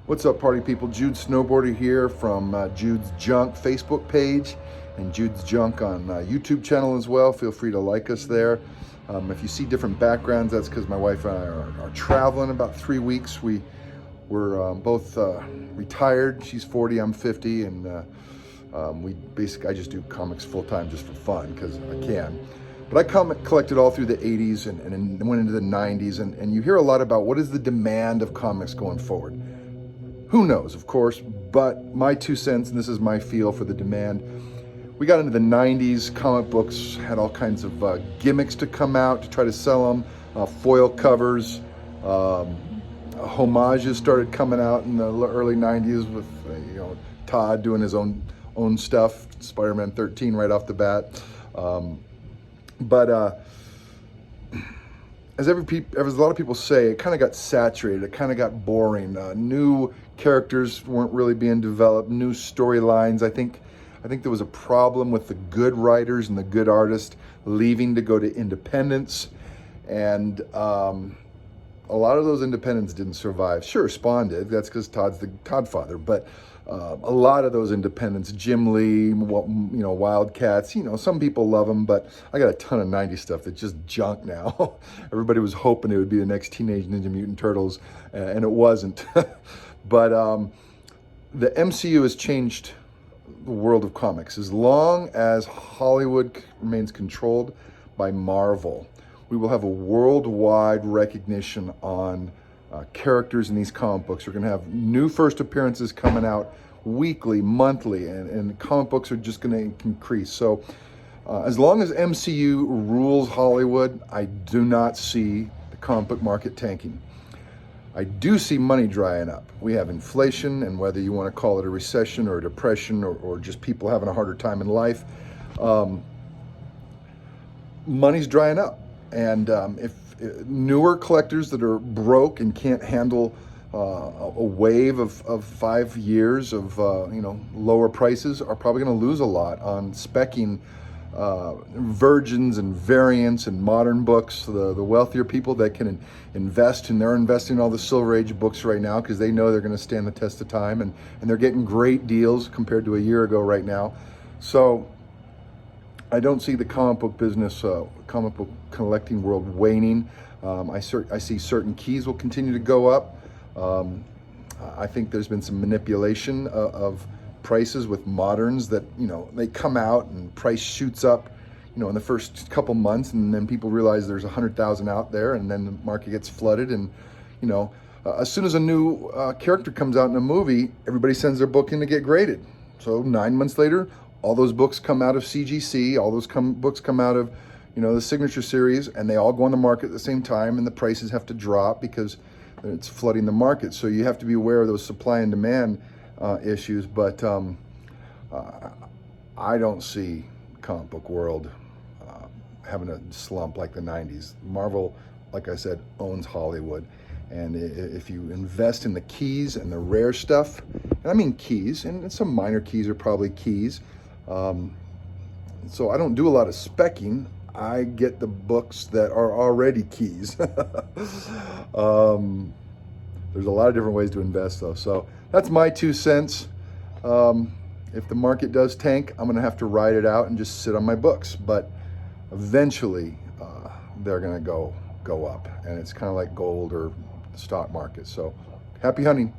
What's up, party people? Jude Snowboarder here from Jude's Junk Facebook page and Jude's Junk on YouTube channel as well. Feel free to like us there. If you see different backgrounds, that's because my wife and I are traveling about 3 weeks. We're both retired. She's 40, I'm 50, and I just do comics full time just for fun because I can. But I comic collected all through the 80s and went into the 90s, and you hear a lot about what is the demand of comics going forward. Who knows, of course, but my 2 cents, and this is my feel for the demand. We got into the 90s, comic books had all kinds of gimmicks to come out to try to sell them, foil covers, homages started coming out in the early 90s with Todd doing his own stuff, Spider-Man 13 right off the bat. As a lot of people say, it kind of got saturated, it kind of got boring. New characters weren't really being developed, new storylines. I think there was a problem with the good writers and the good artists leaving to go to independents, and a lot of those independents didn't survive. Sure, Spawn did, that's because Todd's the Godfather, but a lot of those independents, Jim Lee, Wildcats, some people love them, but I got a ton of 90s stuff that's just junk now. Everybody was hoping it would be the next Teenage Ninja Mutant Turtles, and it wasn't. But the MCU has changed the world of comics. As long as Hollywood remains controlled by Marvel, we will have a worldwide recognition on characters in these comic books. We're going to have new first appearances coming out weekly, monthly, and comic books are just going to increase. So as long as MCU rules Hollywood, I do not see the comic book market tanking. I do see money drying up. We have inflation, and whether you want to call it a recession or a depression or just people having a harder time in life, money's drying up. And if newer collectors that are broke and can't handle a wave of 5 years of lower prices are probably going to lose a lot on speccing virgins and variants and modern books. The wealthier people that can invest, and they're investing in all the Silver Age books right now because they know they're going to stand the test of time, and they're getting great deals compared to a year ago right now. So I don't see the comic book business, comic book collecting world waning. I see certain keys will continue to go up. I think there's been some manipulation of prices with moderns that, they come out and price shoots up, in the first couple months, and then people realize there's 100,000 out there, and then the market gets flooded. And, as soon as a new character comes out in a movie, everybody sends their book in to get graded. So 9 months later, all those books come out of CGC, all those books come out of, the Signature Series, and they all go on the market at the same time, and the prices have to drop because it's flooding the market. So you have to be aware of those supply and demand issues. But I don't see comic book world having a slump like the 90s. Marvel, like I said, owns Hollywood. And if you invest in the keys and the rare stuff, and I mean keys, and some minor keys are probably keys. So I don't do a lot of speccing. I get the books that are already keys. There's a lot of different ways to invest though. So that's my 2 cents. If the market does tank, I'm gonna have to ride it out and just sit on my books. But eventually they're gonna go up. And it's kind of like gold or the stock market. So happy hunting.